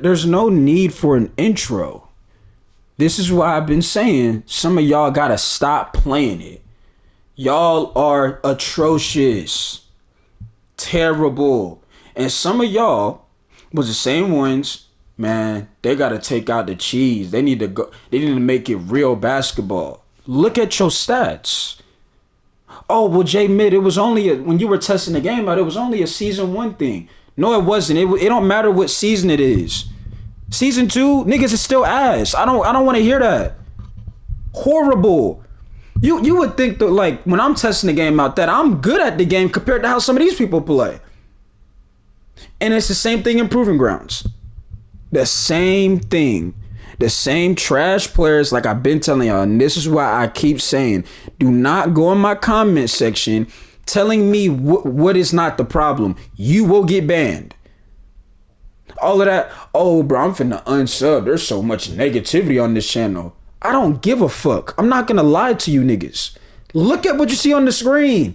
There's no need for an intro. This is why I've been saying some of y'all gotta stop playing it. Y'all are atrocious, terrible. And some of y'all was the same ones, man, they gotta take out the cheese. They need to go, they need to make it real basketball. Look at your stats. Oh, well, Jay Mid, it was only when you were testing the game out, it was only a season one thing. No, it wasn't. It don't matter what season it is. Season two, niggas is still ass. I don't want to hear that. Horrible. You would think that like when I'm testing the game out that I'm good at the game compared to how some of these people play. And it's the same thing in Proving Grounds. The same thing. The same trash players, like I've been telling y'all, and this is why I keep saying, do not go in my comment section telling me what is not the problem. You will get banned. All of that, oh, bro, I'm finna unsub. There's so much negativity on this channel. I don't give a fuck. I'm not gonna lie to you niggas. Look at what you see on the screen.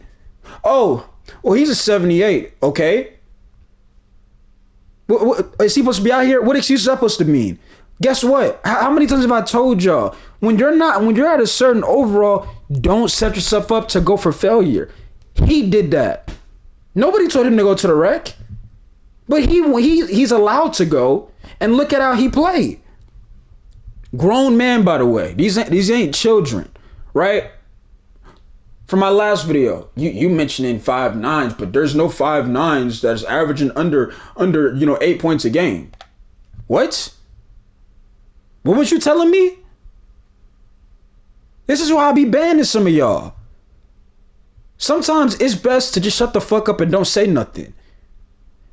Oh, well, he's a 78, okay? Is he supposed to be out here? What excuse is that supposed to mean? Guess what? How many times have I told y'all? When you're at a certain overall, don't set yourself up to go for failure. He did that. Nobody told him to go to the rec. But he's allowed to go, and look at how he played. Grown man, by the way. These ain't children, right? For my last video, you mentioning 5'9", but there's no 5'9" that's averaging under 8 points a game. What? What was you telling me? This is why I be banning some of y'all. Sometimes it's best to just shut the fuck up and don't say nothing.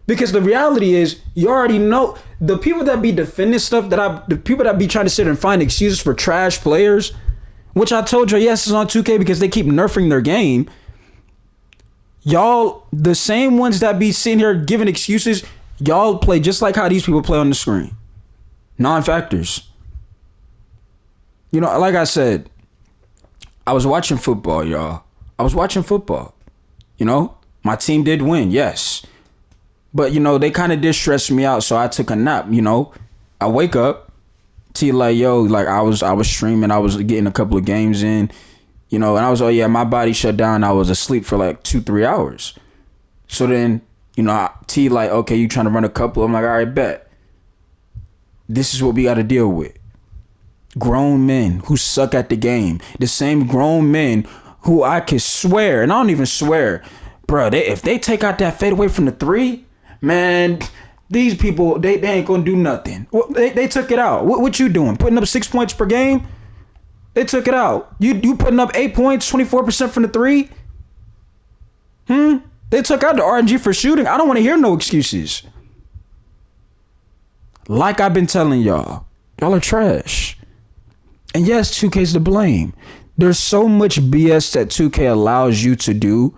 Because the reality is, you already know the people that be defending stuff the people that be trying to sit and find excuses for trash players, which I told you, yes, it's on 2K because they keep nerfing their game. Y'all, the same ones that be sitting here giving excuses, y'all play just like how these people play on the screen. Non-factors. You know, like I said, I was watching football, y'all. I was watching football. You know, my team did win, yes. But, you know, they kind of did stress me out, so I took a nap, you know. I wake up, T like, yo, like I was streaming, I was getting a couple of games in, you know, and I was, oh yeah, my body shut down. I was asleep for like 2-3 hours. So then, you know, T like, okay, you trying to run a couple? I'm like, all right, bet. This is what we got to deal with. Grown men who suck at the game. The same grown men who I can swear, and I don't even swear, bro, if they take out that fade away from the three, man, these people, they ain't gonna do nothing. They took it out. What you doing? Putting up 6 points per game? They took it out. You putting up 8 points, 24% from the three? They took out the RNG for shooting. I don't want to hear no excuses. Like I've been telling y'all are trash. And yes, 2K's to blame. There's so much BS that 2K allows you to do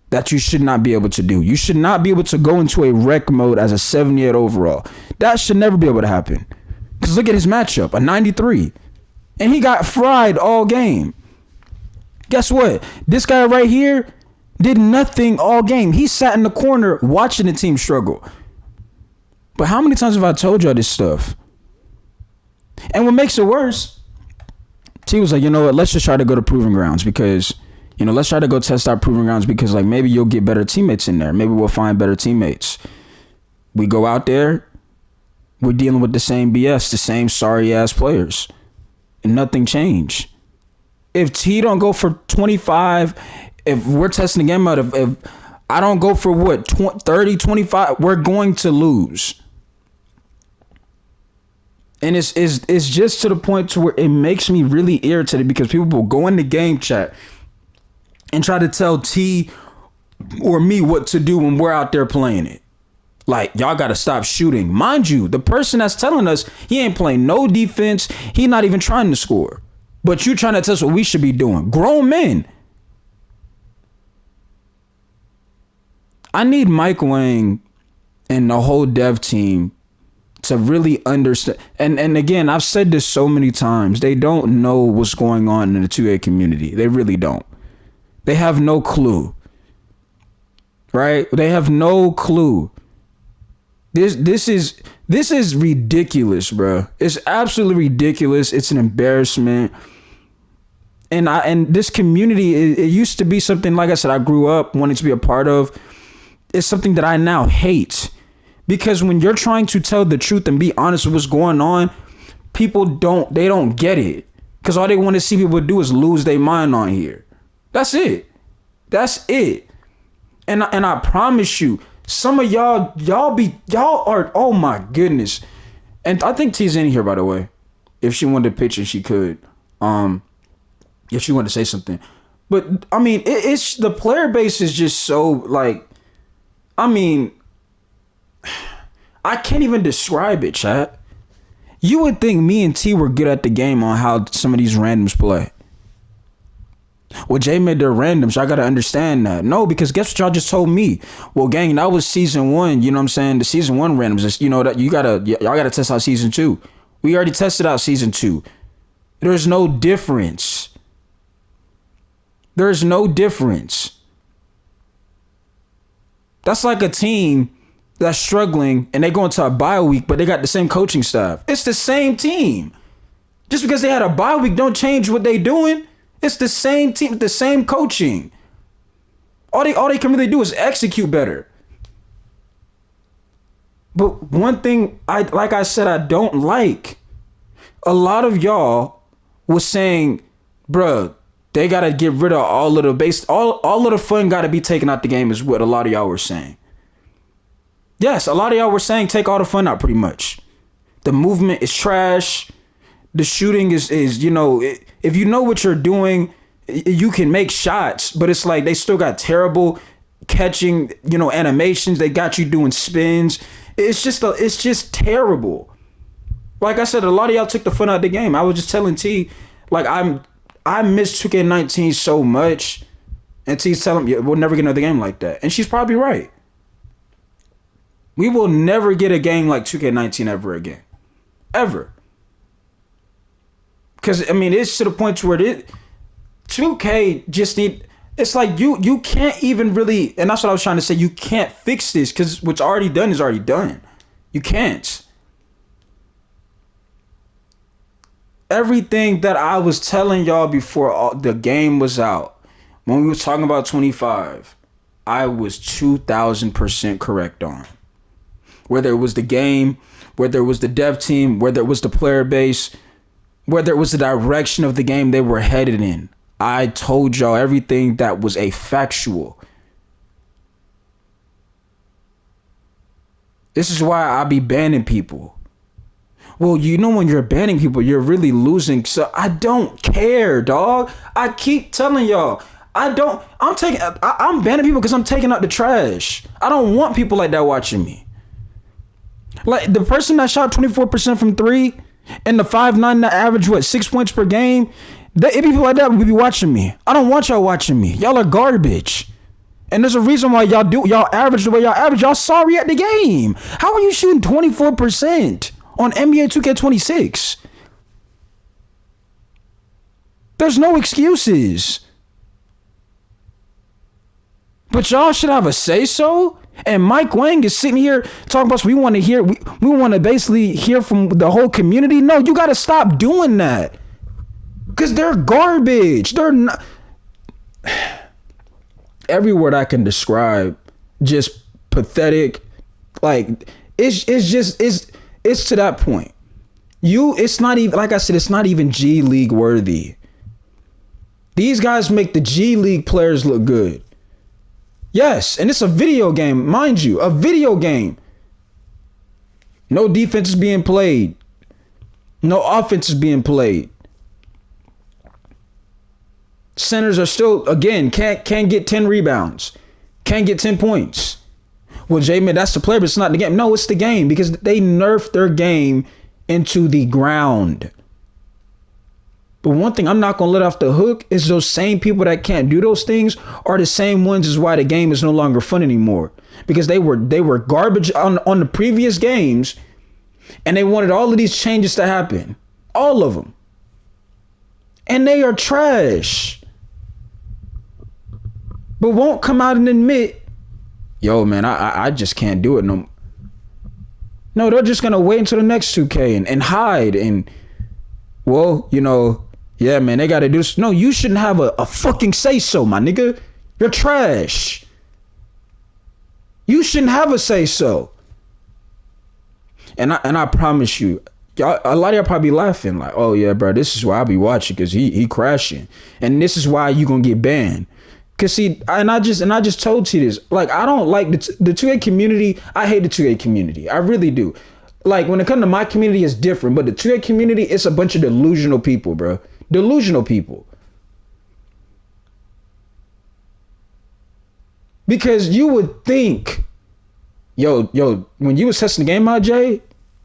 that you should not be able to do. You should not be able to go into a rec mode as a 78 overall. That should never be able to happen. Because look at his matchup, a 93. And he got fried all game. Guess what? This guy right here did nothing all game. He sat in the corner watching the team struggle. But how many times have I told y'all this stuff? And what makes it worse, T was like, you know what, let's just try to go to Proving Grounds because, you know, let's try to go test out Proving Grounds because, like, maybe you'll get better teammates in there. Maybe we'll find better teammates. We go out there, we're dealing with the same BS, the same sorry-ass players. And nothing changed. If T don't go for 25, if we're testing the game out, if I don't go for what, 30, 25, we're going to lose. And it's just to the point to where it makes me really irritated because people will go in the game chat and try to tell T or me what to do when we're out there playing it. Like, y'all got to stop shooting. Mind you, the person that's telling us he ain't playing no defense. He not even trying to score. But you trying to tell us what we should be doing. Grown men. I need Mike Wang and the whole dev team to really understand. And again, I've said this so many times. They don't know what's going on in the 2A community. They really don't. They have no clue. Right? They have no clue. This is ridiculous, bro. It's absolutely ridiculous. It's an embarrassment. And this community, it used to be something, like I said, I grew up wanting to be a part of. It's something that I now hate, because when you're trying to tell the truth and be honest with what's going on, people don't get it, because all they want to see people do is lose their mind on here. That's it. That's it. And I promise you, some of y'all are, oh my goodness. And I think T's in here, by the way. If she wanted a picture, she could. Um, if she wanted to say something. But I mean, it's the player base is just so like, I mean, I can't even describe it, chat. You would think me and T were good at the game on how some of these randoms play. Well, Jay made their randoms. I gotta understand that. No, because guess what y'all just told me? Well, gang, that was season one. You know what I'm saying? The season one randoms. You know that y'all gotta test out season two. We already tested out season two. There's no difference. There's no difference. That's like a team that's struggling and they go into a bye week, but they got the same coaching staff. It's the same team. Just because they had a bye week don't change what they doing. It's the same team, the same coaching. All they can really do is execute better. But one thing like I said, I don't like. A lot of y'all was saying, bruh, they gotta get rid of all of the base, all of the fun gotta be taken out the game, is what a lot of y'all were saying. Yes, a lot of y'all were saying take all the fun out pretty much. The movement is trash. The shooting is if you know what you're doing, you can make shots, but it's like they still got terrible catching, animations. They got you doing spins. It's just terrible. Like I said, a lot of y'all took the fun out of the game. I was just telling T, like I miss 2K19 so much, and T's telling me we'll never get another game like that, and she's probably right. We will never get a game like 2K19 ever again, ever. Because I mean, it's to the point where 2K just need. It's like you can't even really, and that's what I was trying to say. You can't fix this because what's already done is already done. You can't. Everything that I was telling y'all before the game was out, when we were talking about 25, I was 2,000% correct on. Whether it was the game, whether it was the dev team, whether it was the player base, whether it was the direction of the game they were headed in. I told y'all everything that was a factual. This is why I be banning people. Well, when you're banning people, you're really losing. So I don't care, dog. I keep telling y'all, I'm banning people because I'm taking out the trash. I don't want people like that watching me. Like the person that shot 24% from three and the 5'9" that average 6 points per game. If people like that would be watching me. I don't want y'all watching me. Y'all are garbage. And there's a reason why y'all average the way y'all average. Y'all sorry at the game. How are you shooting 24% on NBA 2K26? There's no excuses. But y'all should have a say so. And Mike Wang is sitting here talking about we want to basically hear from the whole community. No, you got to stop doing that. Because they're garbage. They're not. Every word I can describe, just pathetic. Like it's to that point. It's not even, like I said, it's not even G League worthy. These guys make the G League players look good. Yes, and it's a video game, mind you, a video game. No defense is being played. No offense is being played. Centers are still, again, can't get 10 rebounds. Can't get 10 points. Well, J-Man, that's the player, but it's not the game. No, it's the game because they nerfed their game into the ground. But one thing I'm not going to let off the hook is those same people that can't do those things are the same ones is why the game is no longer fun anymore. Because they were garbage on the previous games and they wanted all of these changes to happen. All of them. And they are trash. But won't come out and admit, yo, man, I just can't do it no more. No, they're just gonna wait until the next 2K and hide and, well, yeah, man, they gotta do this. No, you shouldn't have a fucking say so, my nigga. You're trash. You shouldn't have a say so. And I promise you, y'all, a lot of y'all probably laughing like, oh yeah, bro, this is why I be watching, because he crashing, and this is why you gonna get banned. Cause see, and I just told you this. Like, I don't like the 2A community. I hate the 2A community. I really do. Like, when it comes to my community, it's different. But the 2A community, it's a bunch of delusional people, bro. Delusional people. Because you would think, yo, when you was testing the game out, Jay,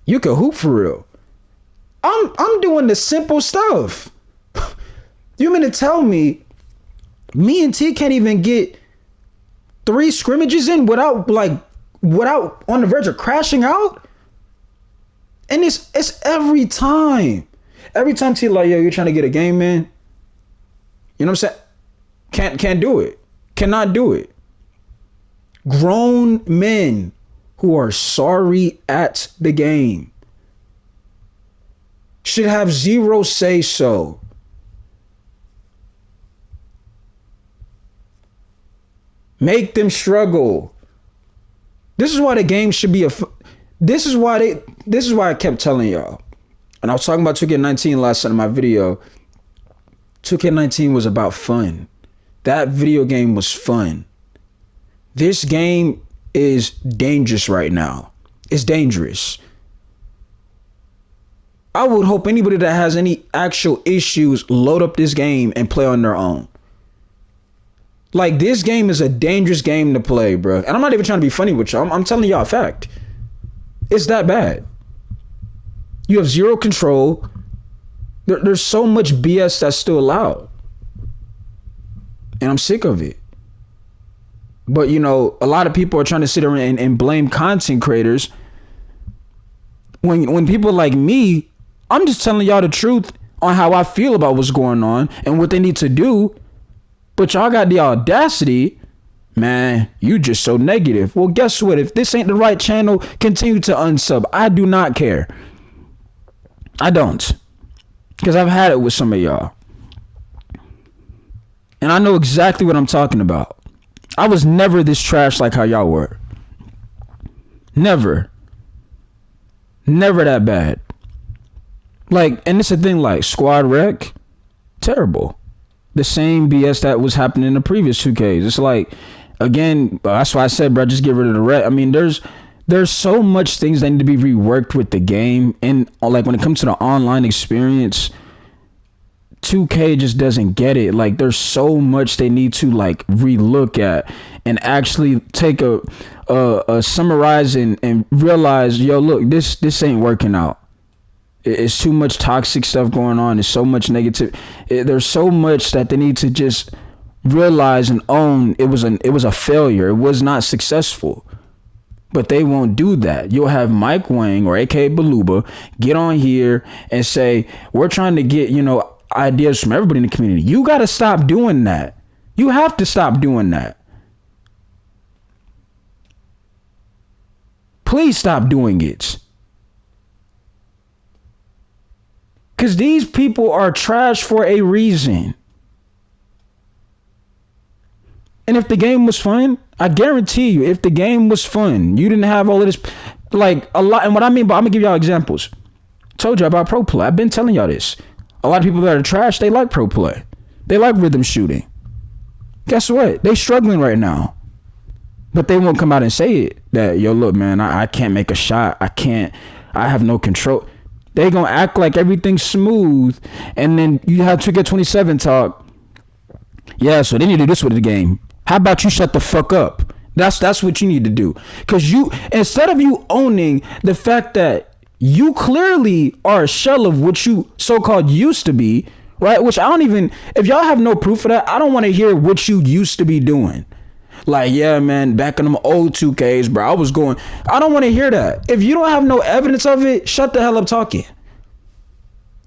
you could hoop for real. I'm doing the simple stuff. You mean to tell me and T can't even get 3 scrimmages in without on the verge of crashing out? And it's every time. Every time T like, yo, you're trying to get a game in. You know what I'm saying? Can't do it. Cannot do it. Grown men who are sorry at the game should have zero say so. Make them struggle. This is why the game should be this is why I kept telling y'all. And I was talking about 2K19 last night in my video. 2K19 was about fun. That video game was fun. This game is dangerous right now. It's dangerous. I would hope anybody that has any actual issues load up this game and play on their own. Like, this game is a dangerous game to play, bro. And I'm not even trying to be funny with y'all. I'm telling y'all a fact. It's that bad. You have zero control. There's so much BS that's still allowed. And I'm sick of it. But, a lot of people are trying to sit around and blame content creators. When people like me, I'm just telling y'all the truth on how I feel about what's going on and what they need to do. But y'all got the audacity, man, you just so negative. Well, guess what? If this ain't the right channel, continue to unsub. I do not care. I don't. Because I've had it with some of y'all. And I know exactly what I'm talking about. I was never this trash like how y'all were. Never. Never that bad. Like, and it's a thing like squad wreck, terrible. The same BS that was happening in the previous 2Ks. It's like, again, that's why I said, bro, just get rid of the wreck. I mean, there's so much things that need to be reworked with the game. And like, when it comes to the online experience, 2K just doesn't get it. Like, there's so much they need to like relook at and actually take a summarize and realize, yo, look, this ain't working out. It's too much toxic stuff going on. There's so much negative. There's so much that they need to just realize and own. It was a failure. It was not successful. But they won't do that. You'll have Mike Wang or aka Baluba get on here and say, we're trying to get, ideas from everybody in the community. You got to stop doing that. You have to stop doing that. Please stop doing it. Because these people are trash for a reason. And if the game was fun, I guarantee you, if the game was fun, you didn't have all of this, like, a lot. And what I mean by, I'm going to give y'all examples. Told you about pro play. I've been telling y'all this. A lot of people that are trash, they like pro play. They like rhythm shooting. Guess what? They struggling right now. But they won't come out and say it. That, yo, look, man, I can't make a shot. I have no control. They gonna act like everything's smooth, and then you have 2K27 talk. Yeah, so they need to do this with the game. How about you shut the fuck up? That's what you need to do. Cause you, instead of you owning the fact that you clearly are a shell of what you so-called used to be, right? Which I don't even, if y'all have no proof of that, I don't want to hear what you used to be doing. Like, yeah, man, back in them old 2Ks, bro, I don't want to hear that. If you don't have no evidence of it, shut the hell up talking.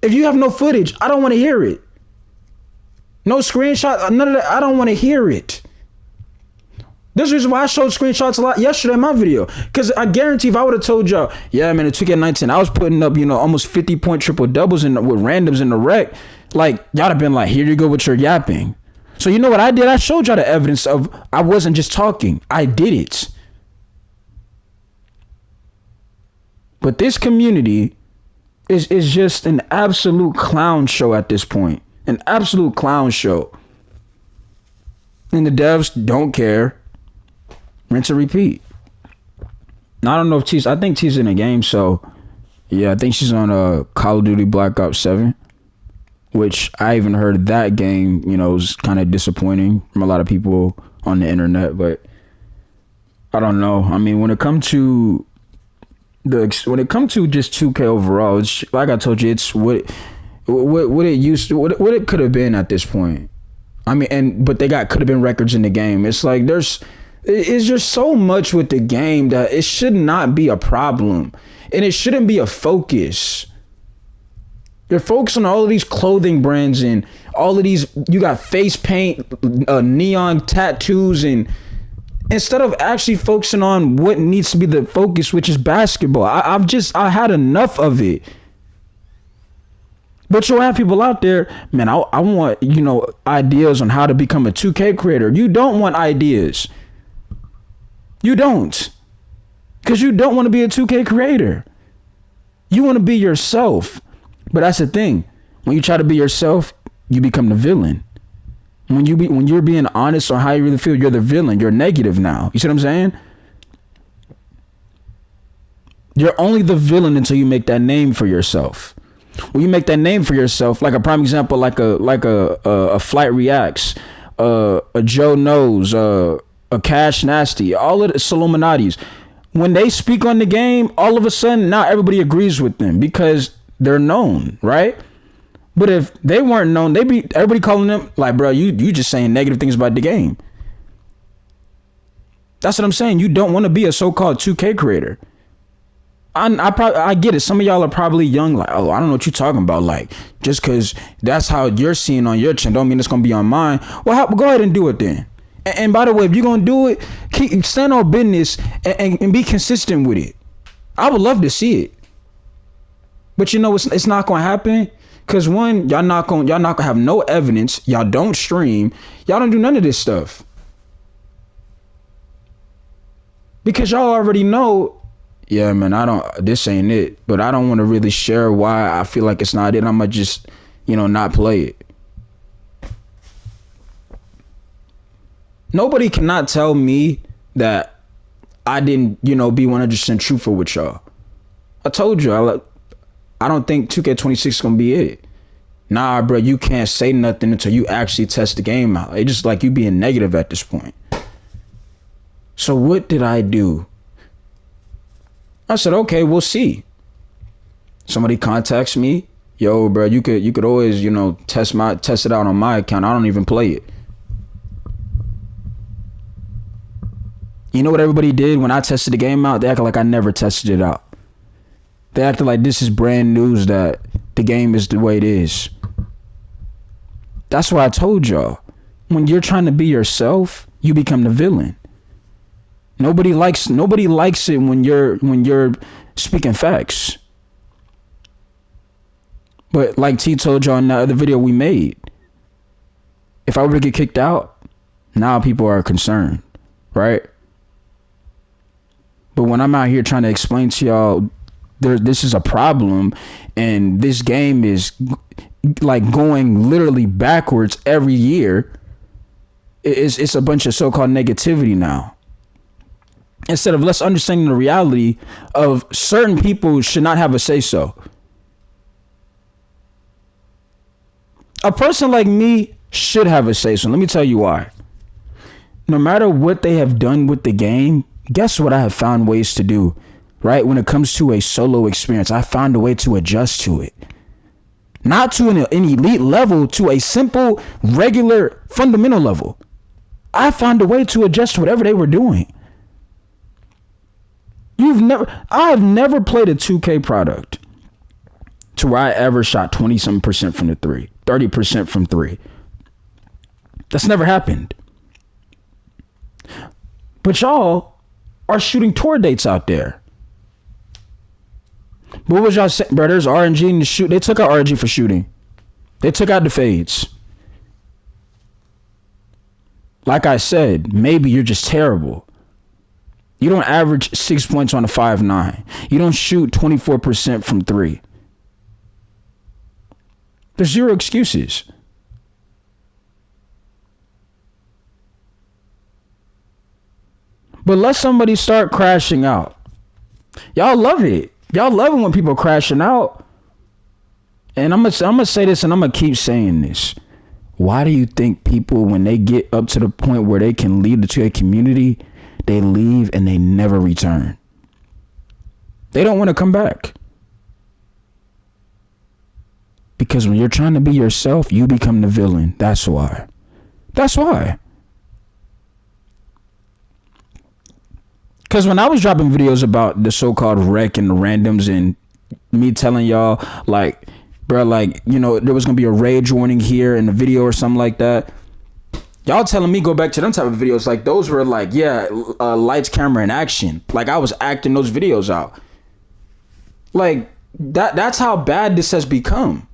If you have no footage, I don't want to hear it. No screenshot, none of that, I don't want to hear it. This is the reason why I showed screenshots a lot yesterday in my video. Because I guarantee if I would have told y'all, yeah, man, in 2K19, I was putting up, almost 50-point triple doubles with randoms in the rec. Like, y'all have been like, here you go with your yapping. So you know what I did? I showed y'all the evidence of I wasn't just talking. I did it. But this community is just an absolute clown show at this point. An absolute clown show. And the devs don't care. Rinse and repeat. Now, I don't know if I think T's in the game, so yeah, I think she's on Call of Duty Black Ops 7, which I even heard that game, was kind of disappointing from a lot of people on the internet, but I don't know. I mean, when it comes to just 2K overall, it's like I told you, it's what it could have been at this point. I mean, but they could have been records in the game. It's like it's just so much with the game that it should not be a problem, and it shouldn't be a focus. You're focusing on all of these clothing brands and all of these. You got face paint, neon tattoos, and instead of actually focusing on what needs to be the focus, which is basketball. I had enough of it. But you'll have people out there, man, I want, ideas on how to become a 2K creator. You don't want ideas. You don't. Because you don't want to be a 2K creator. You want to be yourself. But that's the thing. When you try to be yourself, you become the villain. When you're being honest on how you really feel, you're the villain. You're negative now. You see what I'm saying? You're only the villain until you make that name for yourself. When you make that name for yourself, like a prime example, like a Flight Reacts, a Joe Knows, a Cash Nasty, all of the Solominatis, when they speak on the game, all of a sudden now everybody agrees with them because they're known, right? But if they weren't known, everybody calling them like, bro, you just saying negative things about the game. That's what I'm saying. You don't want to be a so-called 2K creator. I get it. Some of y'all are probably young, like, oh, I don't know what you're talking about. Like, just because that's how you're seeing on your channel, don't mean it's gonna be on mine. Well, go ahead and do it then. And by the way, if you're gonna do it, stand on business and be consistent with it. I would love to see it, but it's not gonna happen. Cause one, y'all not gonna have no evidence. Y'all don't stream. Y'all don't do none of this stuff. Because y'all already know, yeah, man, this ain't it. But I don't want to really share why I feel like it's not it. I'm gonna just, not play it. Nobody cannot tell me that I didn't, be 100% truthful with y'all. I told you, I don't think 2K26 is gonna be it. Nah, bro, you can't say nothing until you actually test the game out. It's just like you being negative at this point. So what did I do? I said, okay, we'll see. Somebody contacts me. Yo, bro, you could always, test it out on my account. I don't even play it. You know what everybody did when I tested the game out? They acted like I never tested it out. They acted like this is brand news, that the game is the way it is. That's why I told y'all, when you're trying to be yourself, you become the villain. Nobody likes it when you're speaking facts. But like T told y'all in the other video we made, if I were to get kicked out, now people are concerned, right? But when I'm out here trying to explain to y'all, this is a problem, and this game is like going literally backwards every year, it's a bunch of so-called negativity now. Instead of let's understanding the reality of certain people should not have a say-so. A person like me should have a say-so. Let me tell you why. No matter what they have done with the game, guess what I have found ways to do, right? When it comes to a solo experience, I found a way to adjust to it. Not to an elite level, to a simple, regular, fundamental level. I found a way to adjust to whatever they were doing. I've never played a 2K product to where I ever shot 20-something% from the three, 30% from three. That's never happened. But y'all are shooting tour dates out there. But what was y'all saying, bro? There's RNG in the shoot. They took out RNG for shooting. They took out the fades. Like I said, maybe you're just terrible. You don't average 6 points on a 5-9. You don't shoot 24% from 3. There's zero excuses. But let somebody start crashing out. Y'all love it. Y'all love it when people are crashing out. And I'm gonna say this, and I'm gonna keep saying this. Why do you think people, when they get up to the point where they can lead the 2K community, they leave and they never return? They don't want to come back. Because when you're trying to be yourself, you become the villain. That's why. That's why. Because when I was dropping videos about the so-called wreck and the randoms and me telling y'all, like, bro, like, you know, there was going to be a rage warning here in the video or something like that. Y'all telling me go back to them type of videos. Like, those were like, yeah, lights, camera, and action. Like, I was acting those videos out. Like, that's how bad this has become.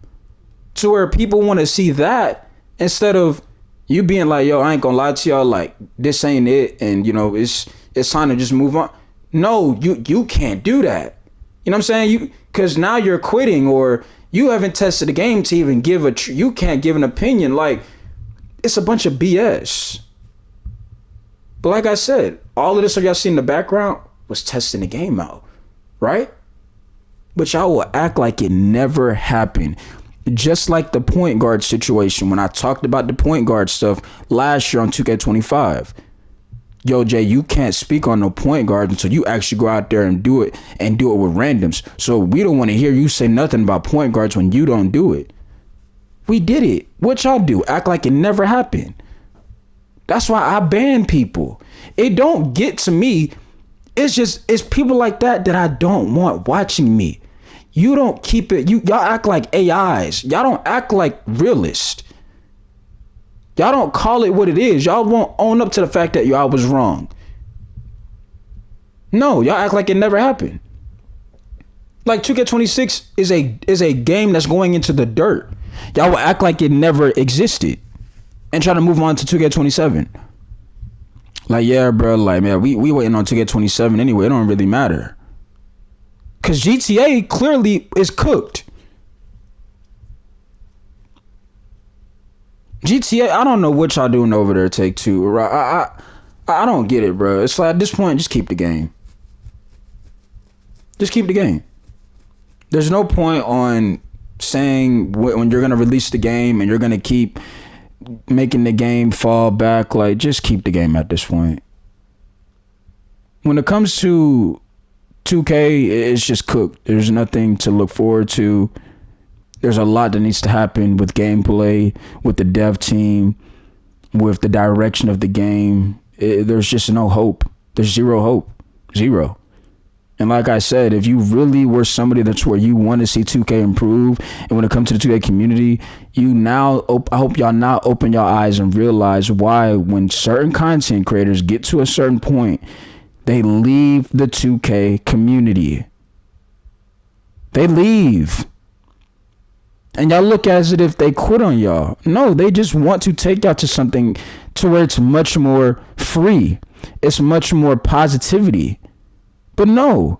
To where people want to see that instead of you being like, yo, I ain't gonna lie to y'all, like, this ain't it, and, you know, it's time to just move on. No, you can't do that. You know what I'm saying? Because now you're quitting, or you haven't tested the game to even give you can't give an opinion. Like, it's a bunch of BS. But like I said, all of this y'all see in the background was testing the game out, right? But y'all will act like it never happened. Just like the point guard situation, when I talked about the point guard stuff last year on 2K25. Yo, Jay, you can't speak on no point guard until you actually go out there and do it with randoms. So we don't want to hear you say nothing about point guards when you don't do it. We did it. What y'all do? Act like it never happened. That's why I ban people. It don't get to me. It's people like that I don't want watching me. You don't keep it. Y'all act like AIs. Y'all don't act like realists. Y'all don't call it what it is. Y'all won't own up to the fact that y'all was wrong. No, y'all act like it never happened. Like 2K26 is a game that's going into the dirt. Y'all will act like it never existed and try to move on to 2K27. Like, yeah, bro, like, man, we waiting on 2K27 anyway. It don't really matter. Because GTA clearly is cooked. GTA, I don't know what y'all doing over there, Take-Two. I don't get it, bro. It's like, at this point, just keep the game. Just keep the game. There's no point on saying when you're going to release the game and you're going to keep making the game fall back. Like, just keep the game at this point. When it comes to 2K, it's just cooked. There's nothing to look forward to. There's a lot that needs to happen with gameplay, with the dev team, with the direction of the game. There's just no hope. There's zero hope. Zero. And like I said, if you really were somebody that's where you want to see 2K improve, and when it comes to the 2K community, I hope y'all now open your eyes and realize why when certain content creators get to a certain point, they leave the 2K community. They leave. And y'all look as if they quit on y'all. No, they just want to take y'all to something to where it's much more free. It's much more positivity. But no.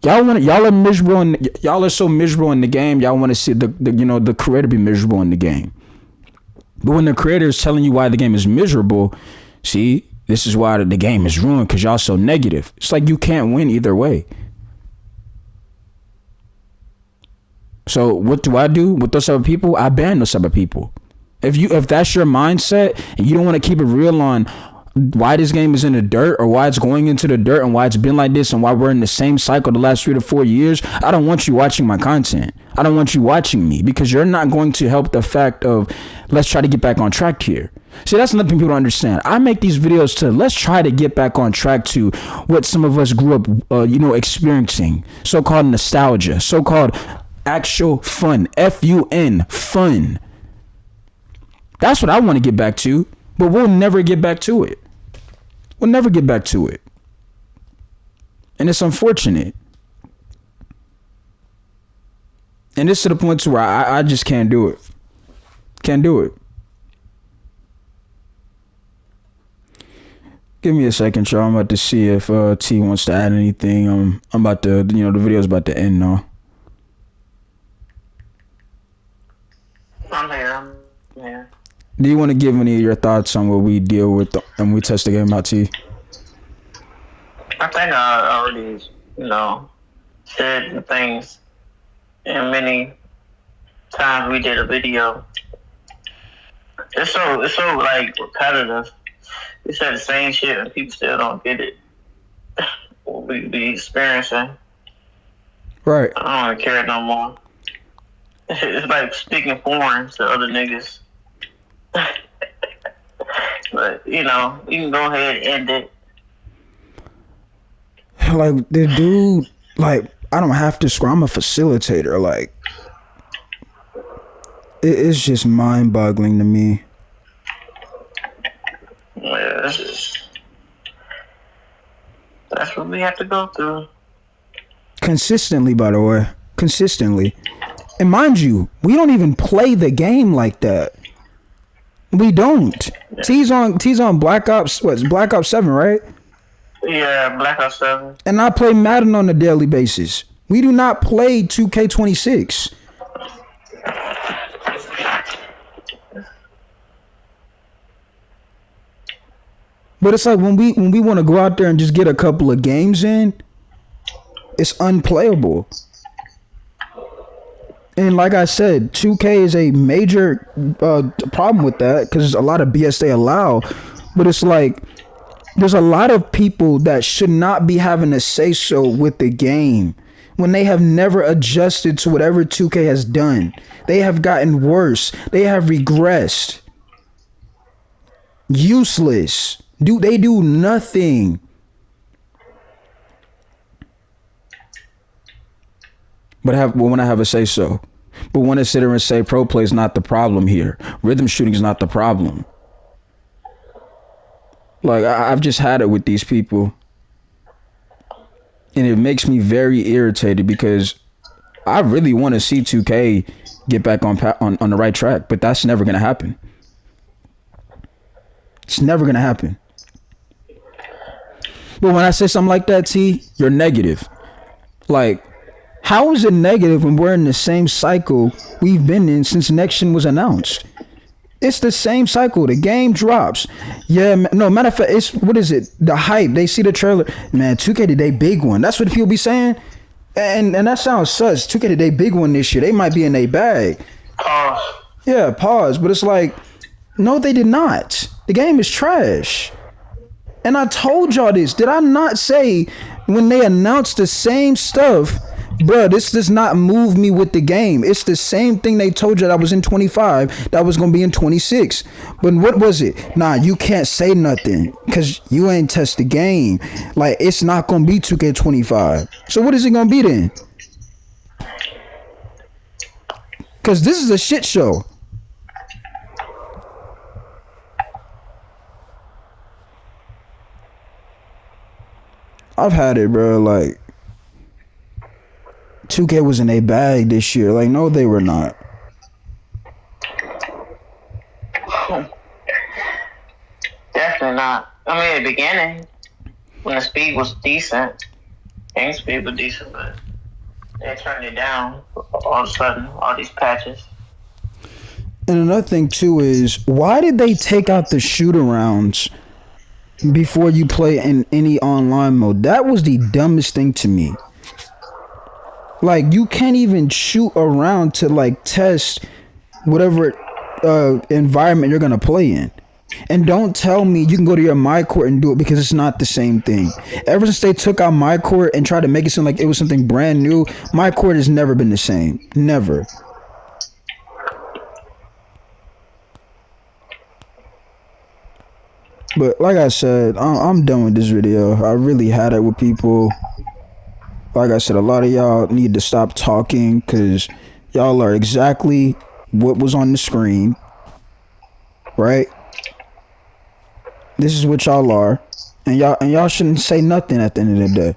Y'all are miserable and y'all are so miserable in the game, y'all want to see the creator be miserable in the game. But when the creator is telling you why the game is miserable, see, this is why the game is ruined, because y'all so negative. It's like you can't win either way. So what do I do with those type of people? I ban those type of people. If that's your mindset and you don't want to keep it real on why this game is in the dirt or why it's going into the dirt and why it's been like this and why we're in the same cycle the last 3 to 4 years, I don't want you watching my content. I don't want you watching me, because you're not going to help the fact of let's try to get back on track here. See, that's another thing people don't understand. I make these videos to let's try to get back on track to what some of us grew up, experiencing. So-called nostalgia, so-called actual fun, F-U-N, fun. That's what I want to get back to, but we'll never get back to it. We'll never get back to it. And it's unfortunate. And it's to the point to where I just can't do it. Can't do it. Give me a second, y'all. I'm about to see if T wants to add anything. I'm about to, the video's about to end now. I'm here. I'm here. Do you want to give any of your thoughts on what we deal with and we test the game out, T? I think I already, said the things. And many times we did a video. It's so like repetitive. We said the same shit and people still don't get it. What we be experiencing. Right. I don't even care no more. It's like speaking foreign to other niggas. But, you can go ahead and end it. Like, the dude, like, I don't have to scream. I'm a facilitator. Like, it's just mind-boggling to me. Yeah, that's what we have to go through. Consistently, by the way. Consistently. And mind you, we don't even play the game like that. We don't. Yeah. T's on Black Ops, what's Black Ops 7, right? Yeah, Black Ops 7. And I play Madden on a daily basis. We do not play 2K26. But it's like when we want to go out there and just get a couple of games in, it's unplayable. And like I said, 2K is a major problem with that because there's a lot of BS they allow. But it's like there's a lot of people that should not be having a say-so with the game when they have never adjusted to whatever 2K has done. They have gotten worse. They have regressed. Useless. They do nothing. But when I have a say-so. But when I sit there and say pro play is not the problem here. Rhythm shooting is not the problem. Like, I've just had it with these people. And it makes me very irritated because I really want to see 2K get back on the right track. But that's never going to happen. It's never going to happen. But when I say something like that, T, you're negative. Like, how is it negative when we're in the same cycle we've been in since Next Gen was announced? It's the same cycle. The game drops. Yeah, no, matter of fact, it's, what is it? The hype. They see the trailer. Man, 2K did they big one. That's what people be saying. And that sounds sus. 2K did they big one this year. They might be in a bag. Pause. Yeah, pause. But it's like, no, they did not. The game is trash. And I told y'all this. Did I not say when they announced the same stuff, bruh, this does not move me with the game. It's the same thing they told you that was in 25 that was going to be in 26. But what was it? Nah, you can't say nothing because you ain't test the game. Like, it's not going to be 2K25. So what is it going to be then? Because this is a shit show. I've had it, bro. Like, 2K was in a bag this year. Like, no, they were not. Definitely not. I mean, at the beginning, when the speed was decent, game speed was decent, but they turned it down all of a sudden, all these patches. And another thing, too, is why did they take out the shoot-arounds before you play in any online mode? That was the dumbest thing to me. Like, you can't even shoot around to, like, test whatever environment you're going to play in. And don't tell me you can go to your My Court and do it because it's not the same thing. Ever since they took out My Court and tried to make it seem like it was something brand new, My Court has never been the same. Never. But like I said, I'm done with this video. I really had it with people. Like I said, a lot of y'all need to stop talking because y'all are exactly what was on the screen. Right? This is what y'all are. and y'all shouldn't say nothing at the end of the day.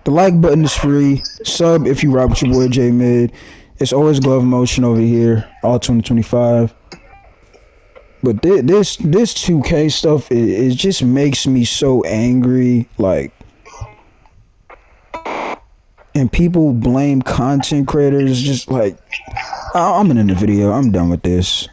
The like button is free. Sub if you rock with your boy J Mid. It's always glove motion over here, all 2025. But this 2K stuff, it just makes me so angry. Like, and people blame content creators. Just like, I'm in the video. I'm done with this.